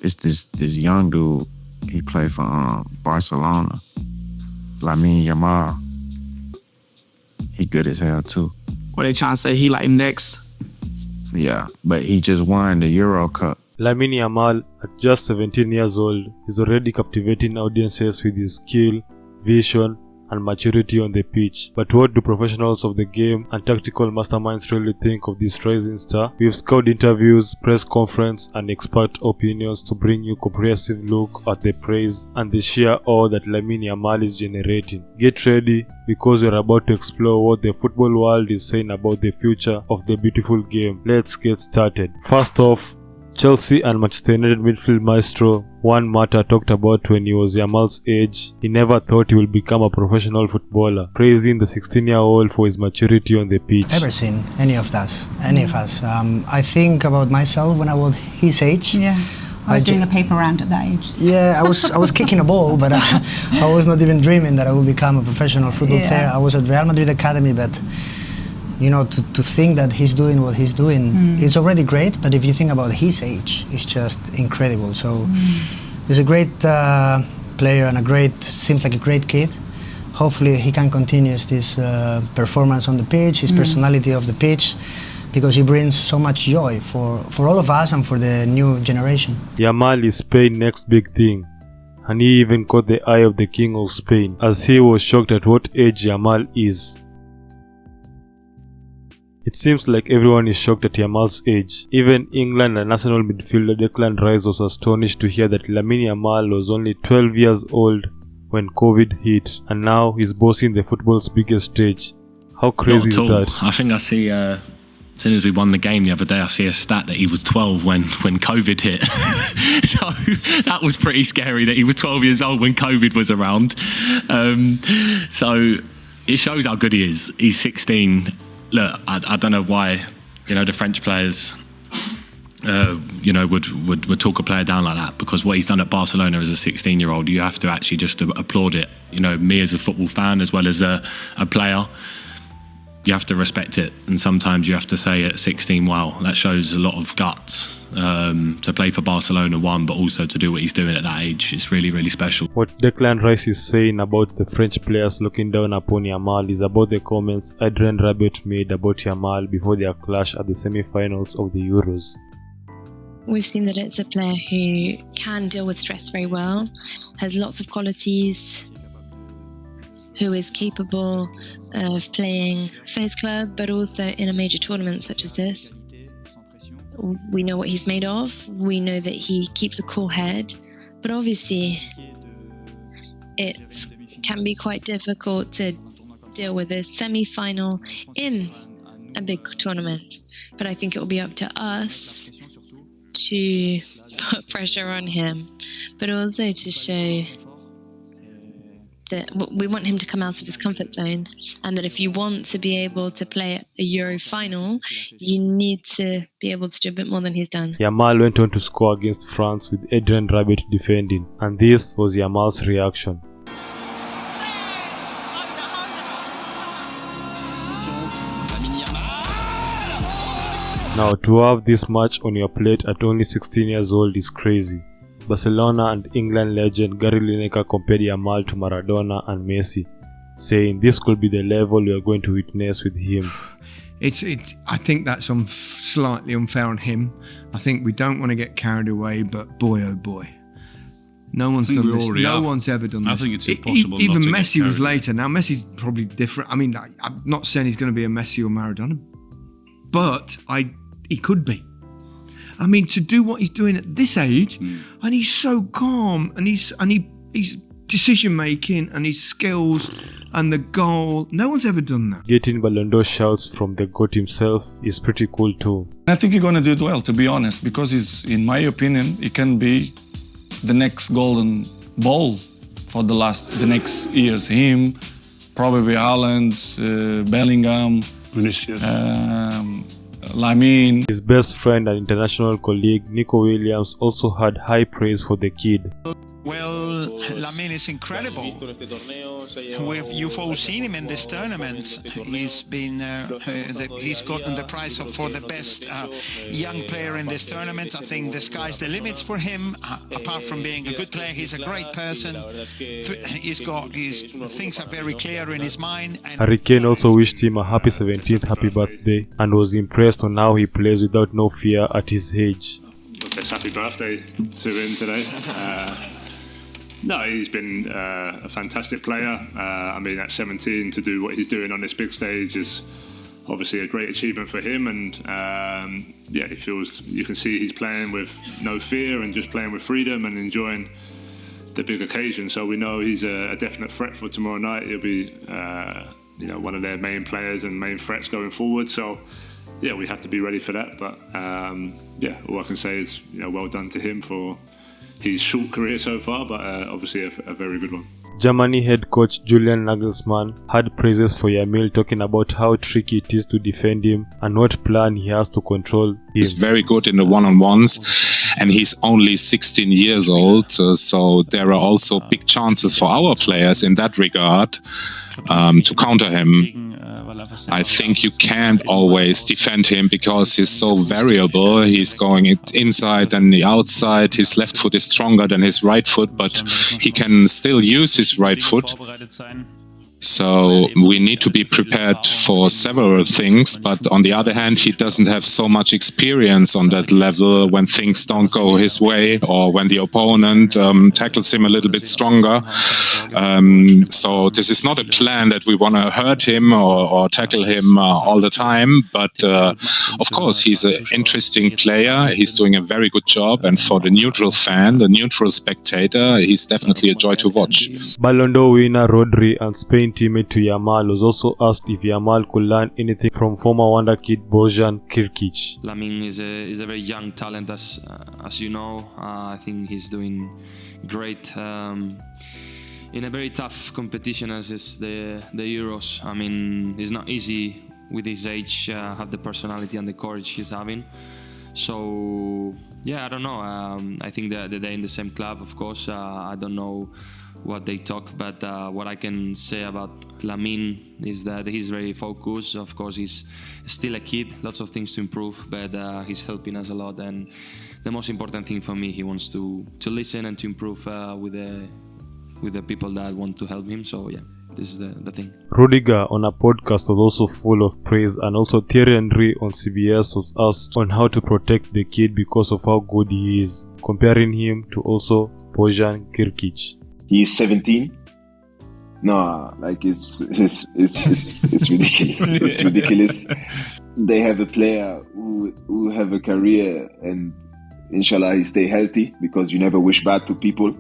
It's this young dude. He played for Barcelona. Lamine Yamal. He good as hell too. What they trying to say? He like next? Yeah, but he just won the Euro Cup. Lamine Yamal, at just 17 years old, is already captivating audiences with his skill, vision, and maturity on the pitch. But what do professionals of the game and tactical masterminds really think of this rising star? We've scoured interviews, press conference, and expert opinions to bring you a comprehensive look at the praise and the sheer awe that Lamine Yamal is generating. Get ready, because we're about to explore what the football world is saying about the future of the beautiful game. Let's get started. First off, Chelsea and Manchester United midfield maestro Juan Mata talked about when he was Yamal's age, he never thought he would become a professional footballer, praising the 16-year-old for his maturity on the pitch. Never seen any of us. I think about myself when I was his age. Yeah, I was doing a paper round at that age. Yeah, I was kicking a ball, but I was not even dreaming that I would become a professional football player. I was at Real Madrid Academy, but you know, to think that he's doing what he's doing, it's already great, but if you think about his age, it's just incredible. So he's a great player and seems like a great kid. Hopefully he can continue this performance on the pitch, his personality of the pitch, because he brings so much joy for all of us and for the new generation. Yamal is Spain's next big thing, and he even caught the eye of the King of Spain, as he was shocked at what age Yamal is. It seems like everyone is shocked at Yamal's age. Even England and national midfielder Declan Rice was astonished to hear that Lamine Yamal was only 12 years old when COVID hit, and now he's bossing the football's biggest stage. How crazy is that? I think I see, as soon as we won the game the other day, I see a stat that he was 12 when COVID hit. So that was pretty scary that he was 12 years old when COVID was around. So it shows how good he is. He's 16. Look, I don't know why, the French players, would talk a player down like that, because what he's done at Barcelona as a 16-year-old, you have to actually just applaud it. Me as a football fan, as well as a player, you have to respect it. And sometimes you have to say at 16, wow, that shows a lot of guts. To play for Barcelona, but also to do what he's doing at that age. It's really, really special. What Declan Rice is saying about the French players looking down upon Yamal is about the comments Rabiot made about Yamal before their clash at the semi-finals of the Euros. We've seen that it's a player who can deal with stress very well, has lots of qualities, who is capable of playing for his club, but also in a major tournament such as this. We know what he's made of. We know that he keeps a cool head, but obviously it can be quite difficult to deal with a semi-final in a big tournament. But I think it will be up to us to put pressure on him, but also to show that we want him to come out of his comfort zone, and that if you want to be able to play a Euro final, you need to be able to do a bit more than he's done. Yamal went on to score against France with Rabiot defending, and this was Yamal's reaction. Now, to have this much on your plate at only 16 years old is crazy. Barcelona and England legend Gary Lineker compared Yamal to Maradona and Messi, saying this could be the level we are going to witness with him. I think that's slightly unfair on him. I think we don't want to get carried away, but boy oh boy, no one's done this. No one's ever done this. I think it's impossible. Even Messi was later. Now Messi's probably different. I mean, I'm not saying he's going to be a Messi or Maradona, but he could be. I mean, to do what he's doing at this age, and he's so calm, and he's decision making, and his skills, and the goal. No one's ever done that. Getting Ballon d'Or shouts from the GOAT himself is pretty cool too. I think he's gonna do it well, to be honest, because in my opinion, he can be the next golden ball for the next years. Him, probably Haaland, Bellingham, Vinicius. Lamine. His best friend and international colleague Nico Williams also had high praise for the kid. Well, Lamine is incredible. You've all seen him in this tournament. He's gotten the prize for the best young player in this tournament. I think the sky's the limits for him. Apart from being a good player, he's a great person. Things are very clear in his mind. Harry Kane also wished him a happy 17th happy birthday and was impressed on how he plays without no fear at his age. Best happy birthday to him today. No, he's been a fantastic player. I mean, at 17 to do what he's doing on this big stage is obviously a great achievement for him. And yeah, he feels, you can see he's playing with no fear and just playing with freedom and enjoying the big occasion. So we know he's a definite threat for tomorrow night. He'll be one of their main players and main threats going forward. So yeah, we have to be ready for that. But yeah, all I can say is well done to him for his short career so far, but obviously a very good one. Germany head coach Julian Nagelsmann had praises for Yamal, talking about how tricky it is to defend him and what plan he has to control him. He's very good in the one-on-ones, and he's only 16 years old, so there are also big chances for our players in that regard to counter him. I think you can't always defend him because he's so variable. He's going inside and the outside. His left foot is stronger than his right foot, but he can still use his right foot. So we need to be prepared for several things, but on the other hand, he doesn't have so much experience on that level when things don't go his way or when the opponent tackles him a little bit stronger. So this is not a plan that we want to hurt him or tackle him all the time, but of course he's an interesting player. He's doing a very good job, and for the neutral fan, the neutral spectator, he's definitely a joy to watch. Ballon d'Or winner Rodri and Spain teammate to Yamal was also asked if Yamal could learn anything from former wonderkid Bojan Kirkic. Lamine is a very young talent, as you know. I think he's doing great in a very tough competition as is the Euros. I mean, it's not easy with his age, have the personality and the courage he's having. So yeah, I don't know. I think that they're in the same club, of course. I don't know what they talk, but what I can say about Lamine is that he's very focused. Of course, he's still a kid, lots of things to improve, but he's helping us a lot. And the most important thing for me, he wants to listen and to improve with the people that want to help him. So yeah, this is the thing. Rudiger on a podcast was also full of praise, and also Thierry Henry on CBS was asked on how to protect the kid because of how good he is, comparing him to also Bojan Kirkic. He's 17. No, like it's ridiculous. It's ridiculous. They have a player who have a career, and inshallah he stay healthy, because you never wish bad to people.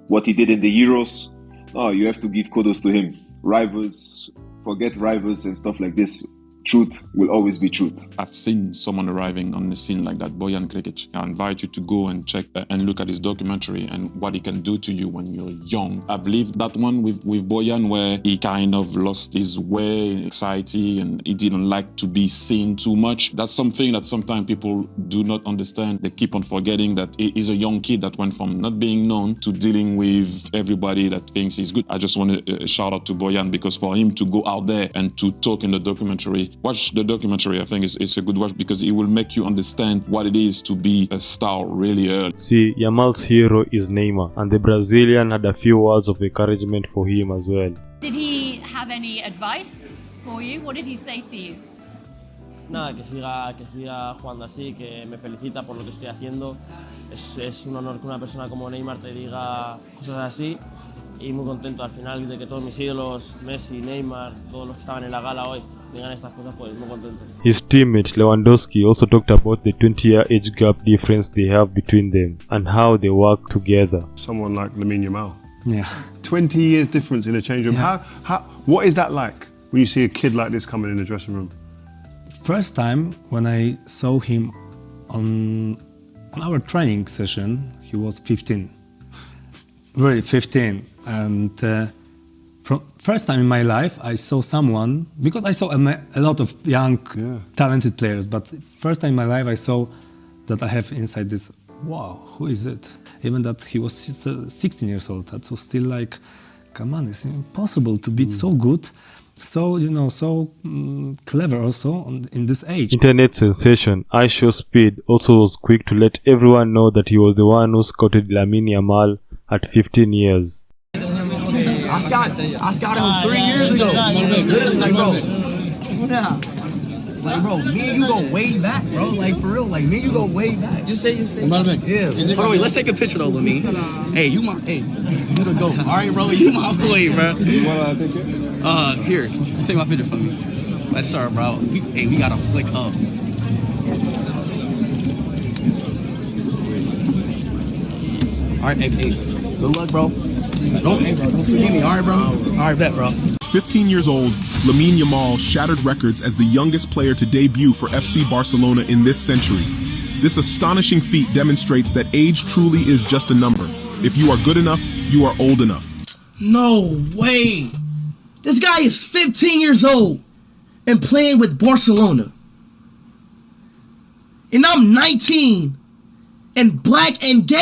What he did in the Euros, you have to give kudos to him. Rivals, forget rivals and stuff like this. Truth will always be truth. I've seen someone arriving on the scene like that, Bojan Kirkic. I invite you to go and check and look at his documentary and what he can do to you when you're young. I've lived that one with Bojan, where he kind of lost his way, anxiety, and he didn't like to be seen too much. That's something that sometimes people do not understand. They keep on forgetting that he is a young kid that went from not being known to dealing with everybody that thinks he's good. I just want to shout out to Bojan, because for him to go out there and to talk in the documentary, watch the documentary. I think it's a good watch, because it will make you understand what it is to be a star really early. See, Yamal's hero is Neymar, and the Brazilian had a few words of encouragement for him as well. Did he have any advice for you? What did he say to you? Nada, que siga jugando así, que me felicita por lo que estoy haciendo. Es un honor que una persona como Neymar te diga cosas así, y muy contento al final de que todos mis ídolos, Messi, Neymar, todos los que estaban en la gala hoy, digan estas cosas, pues muy contento. His teammate Lewandowski also talked about the 20-year age gap difference they have between them and how they work together. Someone like Lamine Yamal. Yeah. 20 years difference in a change room. Yeah. What is that like when you see a kid like this coming in the dressing room? First time when I saw him on our training session, he was 15. Really 15. And from first time in my life, I saw someone, because I saw a lot of young, talented players, but first time in my life I saw that I have inside this wow, who is it? Even that he was 16 years old, that was still like, come on, it's impossible to be so good, so, you know, so clever also in this age. Internet sensation Ishowspeed also was quick to let everyone know that he was the one who scouted Lamine Yamal at 15 years. I scouted him 3 years ago. Like, bro, yeah. Like, bro, me and you go way back, bro. Like, for real. Like, me and you go way back. You say. Yeah. Hold on, wait, let's take a picture though, Lamine. Hey, you the GOAT. All right, bro, you my boy, bro. You want to take it? Here, take my picture for me. Let's start, bro. We gotta flick up. All right, hey, good luck, bro. Don't forget me, all right, bro? All right, bet, bro. 15 years old, Lamine Yamal shattered records as the youngest player to debut for FC Barcelona in this century. This astonishing feat demonstrates that age truly is just a number. If you are good enough, you are old enough. No way. This guy is 15 years old and playing with Barcelona. And I'm 19 and black and gay.